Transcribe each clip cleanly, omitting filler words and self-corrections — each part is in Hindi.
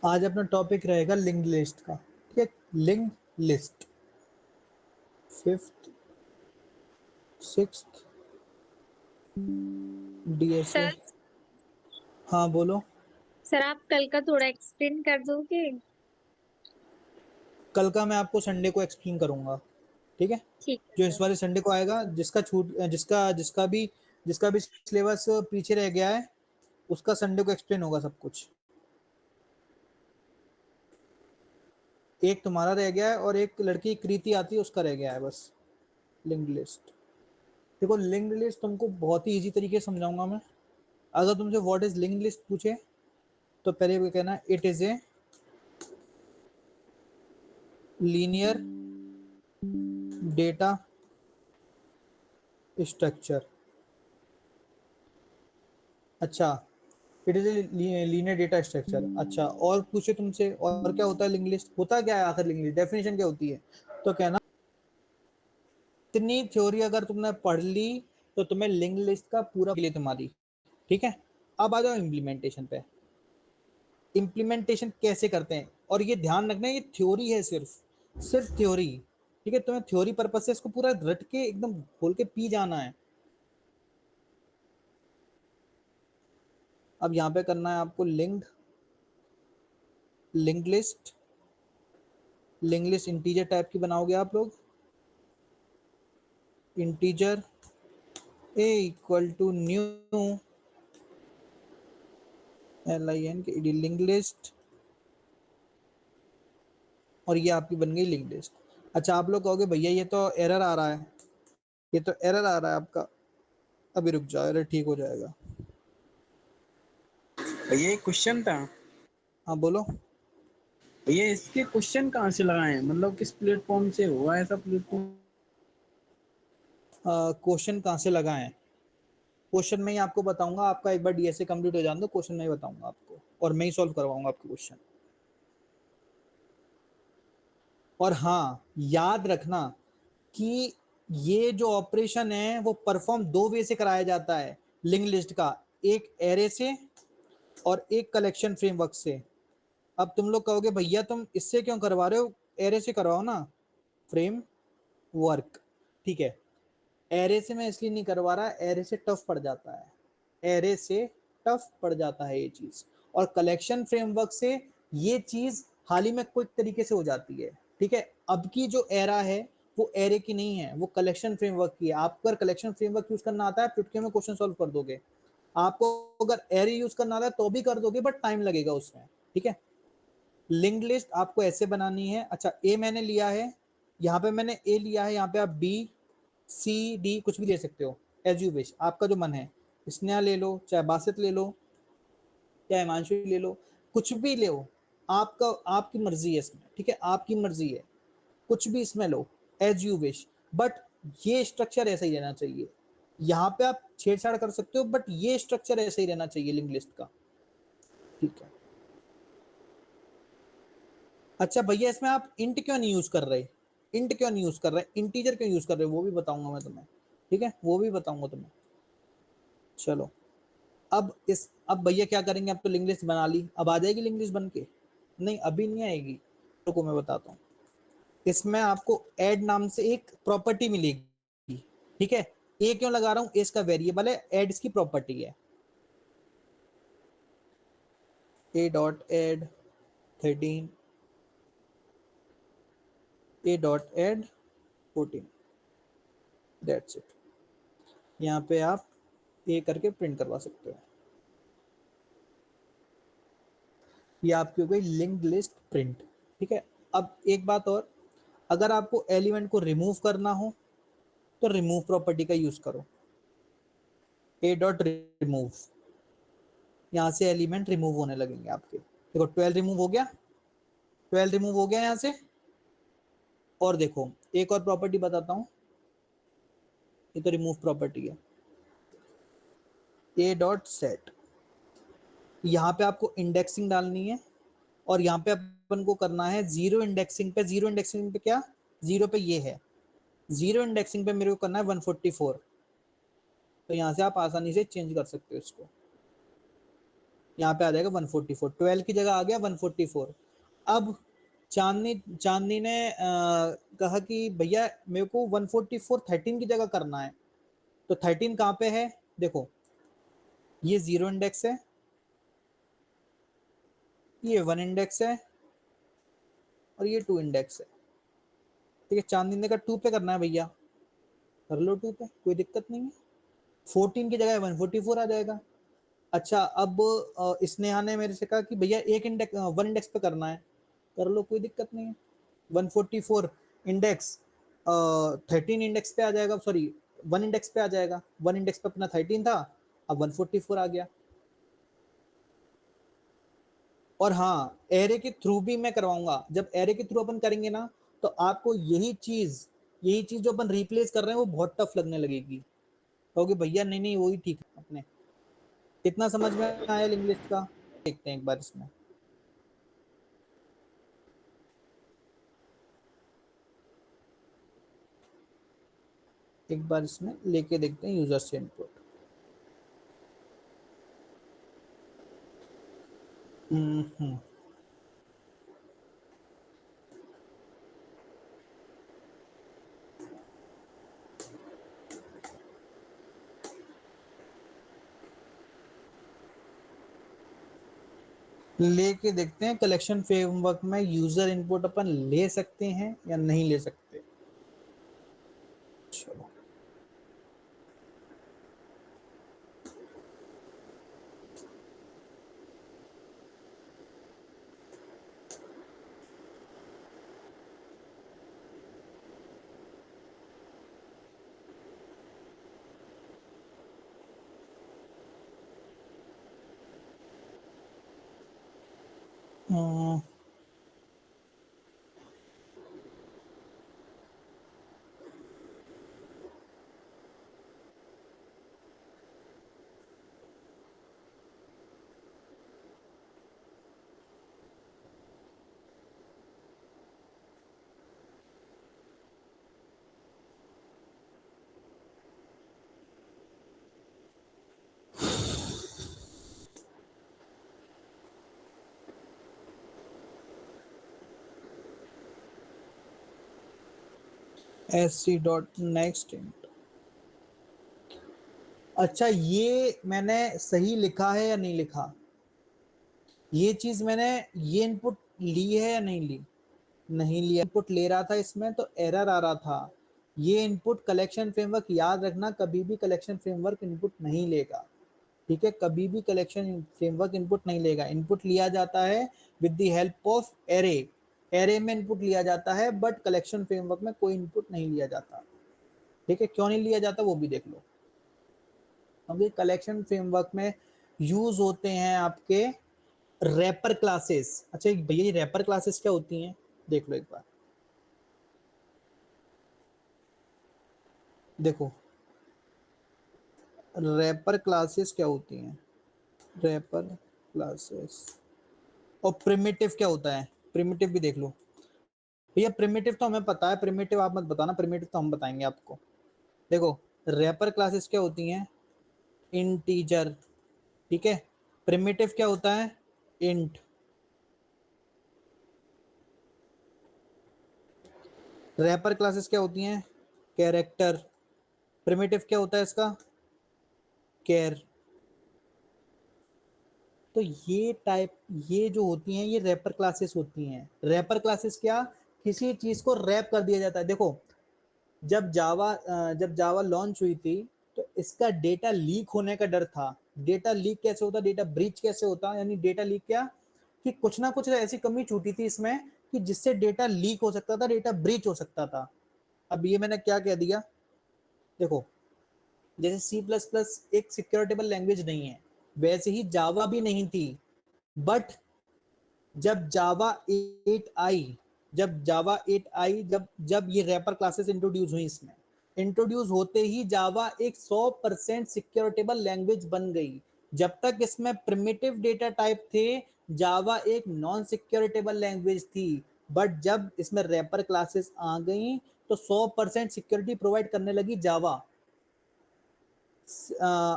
आज अपना टॉपिक रहेगा लिंक्ड लिस्ट का। ठीक है, linked list fifth sixth DSA. Sir हाँ बोलो। सर आप कल का थोड़ा एक्सप्लेन कर दोगे? कल का मैं आपको संडे को एक्सप्लेन करूंगा। ठीक है, ठीक है जो सर। इस वाले संडे को आएगा, जिसका भी सिलेबस पीछे रह गया है उसका संडे को एक्सप्लेन होगा सब कुछ। एक तुम्हारा रह गया है और एक लड़की कृति आती है उसका रह गया है बस। लिंक्ड लिस्ट, देखो लिंक्ड लिस्ट तुमको बहुत ही इजी तरीके से समझाऊंगा मैं। अगर तुमसे व्हाट इज लिंक्ड लिस्ट पूछे तो पहले वो कहना है it is a linear data structure. अच्छा, it is a linear data structure. अच्छा, और पूछे तुमसे और क्या होता है लिंक लिस्ट, होता क्या है आखिर लिंक लिस्ट, डेफिनेशन क्या होती है, तो कहना इतनी थ्योरी अगर तुमने पढ़ ली तो तुम्हें लिंक लिस्ट का पूरा के लिए तुम्हारी। ठीक है, अब आ जाओ इम्प्लीमेंटेशन पे। इम्प्लीमेंटेशन कैसे करते हैं, और ये ध्यान रखना ये थ्योरी है, सिर्फ सिर्फ थ्योरी। ठीक है, तुम्हें थ्योरी पर्पज से इसको पूरा रट के एकदम खोल के पी जाना है। अब यहाँ पे करना है आपको link list. Link list integer type की बनाओगे आप लोग। Integer A equal to new LIN के लिंक लिस्ट, और ये आपकी बन गई लिंक लिस्ट। अच्छा, आप लोग कहोगे भैया ये तो एरर आ रहा है, ये तो एरर आ रहा है आपका। अभी रुक जाओ, एरर ठीक हो जाएगा। ये क्वेश्चन था। हाँ बोलो। ये इसके क्वेश्चन कहाँ से लगाए हैं, मतलब किस प्लेटफॉर्म से हुआ ऐसा प्लेटफॉर्म? क्वेश्चन कहाँ से लगाएं, क्वेश्चन में ही आपको बताऊंगा। आपका एक बार डीएसए कंप्लीट हो जाने दो, क्वेश्चन में ही बताऊंगा आपको, और मैं ही सॉल्व करवाऊंगा आपके क्वेश्चन। और हाँ, याद रखना कि ये जो ऑपरेशन है वो परफॉर्म दो वे से कराया जाता है लिंक लिस्ट का, एक एरे से और एक कलेक्शन फ्रेमवर्क से। अब तुम लोग कहोगे भैया तुम इससे क्यों करवा रहे हो, एरे से करवाओ ना, फ्रेम वर्क। ठीक है, एरे से मैं इसलिए नहीं करवा रहा, एरे से टफ पड़ जाता है, एरे से टफ पड़ जाता है ये चीज। और कलेक्शन फ्रेमवर्क से ये चीज हाल ही में क्विक तरीके से हो जाती है। ठीक है, अब की जो एरा है वो एरे की नहीं है, वो कलेक्शन फ्रेमवर्क की है। आपको अगर कलेक्शन फ्रेमवर्क यूज करना आता है चुटकी में क्वेश्चन सॉल्व कर दोगे। आपको अगर एरे यूज करना आता है तो भी कर दोगे, बट टाइम लगेगा उसमें। ठीक है, लिंक्ड लिस्ट आपको ऐसे बनानी है। अच्छा, ए मैंने लिया है, यहाँ पे मैंने ए लिया है, यहाँ पे आप बी सी डी कुछ भी ले सकते हो, एज यू विश, आपका जो मन है। स्नेहा ले लो, चाहे बासित ले लो, चाहे हिमांशु ले लो, कुछ भी ले लो, आपका आपकी मर्जी है इसमें। ठीक है, आपकी मर्जी है, कुछ भी इसमें लो, एज यू विश। बट ये स्ट्रक्चर ऐसा ही रहना चाहिए। यहाँ पे आप छेड़छाड़ कर सकते हो, बट ये स्ट्रक्चर ऐसा ही रहना चाहिए लिंक लिस्ट का। ठीक है। अच्छा भैया, इसमें आप इंट क्यों नहीं यूज कर रहे, इंट क्यों नहीं यूज कर रहे, इंटीजर क्यों यूज कर रहे हो, वो भी बताऊंगा मैं तुम्हें। ठीक है, वो भी बताऊंगा तुम्हें। चलो, अब भैया क्या करेंगे, अब तो लिंक लिस्ट बना ली, अब आ जाएगी लिंक लिस्ट बन के? नहीं, अभी नहीं आएगी। रुको मैं बताता हूँ। इसमें आपको ऐड नाम से एक प्रॉपर्टी मिलेगी। ठीक है, ए क्यों लगा रहा हूँ, इसका वेरिएबल है, ऐड इसकी प्रॉपर्टी है। A dot add 13, A dot add 14, that's it. यहाँ पे आप ए करके प्रिंट करवा सकते हो। ये आपकी हो गई लिंक्ड लिस्ट प्रिंट। ठीक है, अब एक बात और, अगर आपको एलिमेंट को रिमूव करना हो तो रिमूव प्रॉपर्टी का यूज करो। ए डॉट रिमूव, यहाँ से एलिमेंट रिमूव होने लगेंगे आपके। देखो 12 रिमूव हो गया, 12 रिमूव हो गया यहाँ से। और देखो एक और प्रॉपर्टी बताता हूँ, ये तो रिमूव प्रॉपर्टी है। ए डॉट सेट, यहाँ पे आपको इंडेक्सिंग डालनी है, और यहाँ पे अपन को करना है जीरो इंडेक्सिंग पे। जीरो इंडेक्सिंग पे क्या, जीरो पे ये है, जीरो इंडेक्सिंग पे मेरे को करना है 144। तो यहाँ से आप आसानी से चेंज कर सकते हो इसको। यहाँ पे आ जाएगा 144, 12 की जगह आ गया 144। अब चांदनी ने कहा कि भैया मेरे को 144 13 की जगह करना है, तो 13 कहाँ पे है, देखो ये 0 इंडेक्स है, ये 1 इंडेक्स है, और ये 2 इंडेक्स है। ठीक है, चांदनी ने कहा 2 पे करना है भैया, कर लो 2 पे, कोई दिक्कत नहीं है। 14 की जगह 144 आ जाएगा। अच्छा, अब स्नेहा ने मेरे से कहा कि भैया एक इंडेक्स 1 इंडेक्स पे करना है, कर लो कोई दिक्कत नहीं है। 144 इंडेक्स 13 इंडेक्स पे आ जाएगा, सॉरी 1 इंडेक्स पे आ जाएगा, 1 इंडेक्स पे अपना 13 था, अब 144 आ गया। और हाँ, एरे के थ्रू भी मैं करवाऊंगा। जब एरे के थ्रू अपन करेंगे ना, तो आपको यही चीज जो अपन रिप्लेस कर रहे हैं वो बहुत टफ लगने लगेगी, कहोगे भैया नहीं नहीं वही ठीक है अपने। कितना समझ में आया इंग्लिश का, देखते हैं एक बार इसमें। एक बार इसमें लेके देखते हैं यूजर से इनपुट। हम्म लेके देखते हैं कलेक्शन फ्रेमवर्क में यूजर इनपुट अपन ले सकते हैं या नहीं ले सकते। चलो, sc डॉट नेक्स्ट। अच्छा, ये मैंने सही लिखा है या नहीं लिखा, ये चीज मैंने ये इनपुट ली है या नहीं ली, नहीं लिया। इनपुट ले रहा था इसमें तो एरर आ रहा था। ये इनपुट कलेक्शन फ्रेमवर्क, याद रखना कभी भी कलेक्शन फ्रेमवर्क इनपुट नहीं लेगा। ठीक है, कभी भी कलेक्शन फ्रेमवर्क इनपुट नहीं लेगा। इनपुट लिया जाता है with the help of array, array में इनपुट लिया जाता है, बट कलेक्शन फ्रेमवर्क में कोई इनपुट नहीं लिया जाता। ठीक है, क्यों नहीं लिया जाता वो भी देख लो। क्योंकि कलेक्शन फ्रेमवर्क में यूज होते हैं आपके रैपर क्लासेस। अच्छा भैया, ये रैपर क्लासेस क्या होती हैं, देख लो एक बार। देखो रैपर क्लासेस क्या होती हैं, रैपर क्लासेस। और प्रिमिटिव क्या होता है, प्रिमिटिव भी देख लो। भैया प्रिमिटिव तो हमें पता है, प्रिमिटिव आप मत बताना, प्रिमिटिव तो हम बताएंगे आपको। देखो रैपर क्लासेस क्या होती हैं, इंटीजर। ठीक है, प्रिमिटिव क्या होता है, इंट। रैपर क्लासेस क्या होती हैं, कैरेक्टर। प्रिमिटिव क्या होता है इसका, कैर। तो ये जो होती हैं ये रैपर क्लासेस होती हैं। रैपर क्लासेस क्या, किसी चीज को रैप कर दिया जाता है। देखो जब जावा लॉन्च हुई थी, तो इसका डेटा लीक होने का डर था। डेटा लीक कैसे होता, डेटा ब्रीच कैसे होता, यानी डेटा लीक क्या, कि कुछ ना कुछ ऐसी कमी छूटी थी इसमें कि जिससे डेटा लीक हो सकता था, डेटा ब्रीच हो सकता था। अब ये मैंने क्या कह दिया, देखो जैसे सी प्लस प्लस एक सिक्योरिटेबल लैंग्वेज नहीं है, वैसे ही जावा भी नहीं थी। बट जब जावा 8 आई, जब जब ये रैपर क्लासेस इंट्रोड्यूस हुई, इसमें इंट्रोड्यूस होते ही जावा एक 100% सिक्योरिटेबल लैंग्वेज बन गई। जब तक इसमें प्रिमिटिव डेटा टाइप थे, जावा एक नॉन सिक्योरिटेबल लैंग्वेज थी। बट जब इसमें रैपर क्लासेस आ गई, तो 100% सिक्योरिटी प्रोवाइड करने लगी जावा।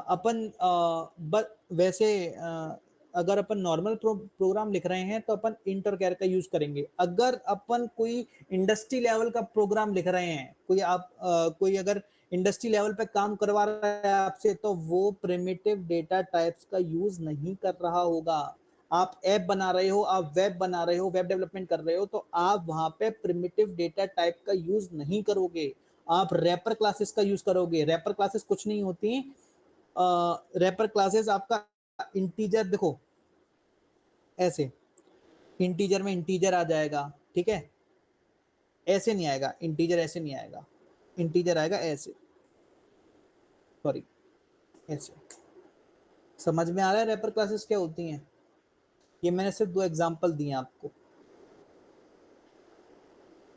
अपन वैसे अगर अपन नॉर्मल प्रोग्राम लिख रहे हैं तो अपन इंट और कैर का यूज करेंगे। अगर अपन कोई इंडस्ट्री लेवल का प्रोग्राम लिख रहे हैं, कोई अगर इंडस्ट्री लेवल पे काम करवा रहा है आपसे, तो वो प्रिमिटिव डेटा टाइप्स का यूज नहीं कर रहा होगा। आप ऐप बना रहे हो, आप वेब बना रहे हो, वेब डेवलपमेंट कर रहे हो, तो आप वहां पे प्रिमिटिव डेटा टाइप का यूज नहीं करोगे, आप रैपर क्लासेस का यूज करोगे। रैपर क्लासेस कुछ नहीं होती, रैपर क्लासेस आपका इंटीजर, देखो ऐसे इंटीजर में इंटीजर आ जाएगा, ठीक है, ऐसे नहीं आएगा इंटीजर, ऐसे नहीं आएगा, इंटीजर आएगा ऐसे, सॉरी ऐसे। समझ में आ रहा है रैपर क्लासेस क्या होती हैं? ये मैंने सिर्फ 2 एग्जांपल दिए आपको,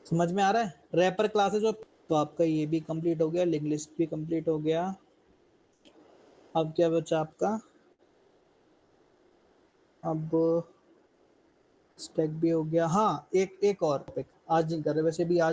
समझ में आ रहा है रैपर क्लासेस। और तो आपका ये भी कंप्लीट हो गया, लिंक लिस्ट भी कंप्लीट हो गया। अब क्या बचा आपका, अब स्टैक भी हो गया। हाँ, एक और टॉपिक आज नहीं कर रहे, वैसे भी आज